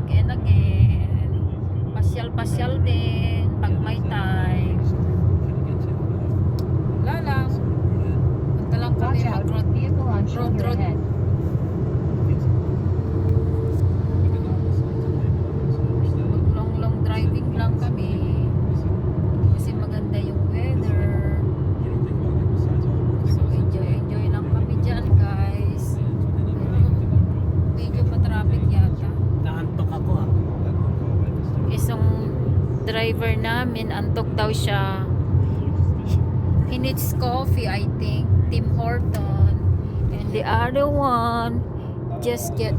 and again. Pasyal-pasyal din pag may time. Wala lang. Punta lang kami Watch out, mag-road vehicle on shoulder road. ahead. Long driving lang kami. Kasi maganda yung weather. So enjoy lang kami dyan, guys. Medyo pa-traffic yata. Naantok ako ah. Isang driver namin, antok daw siya. He needs coffee, I think. Tim Horton. And the other one just get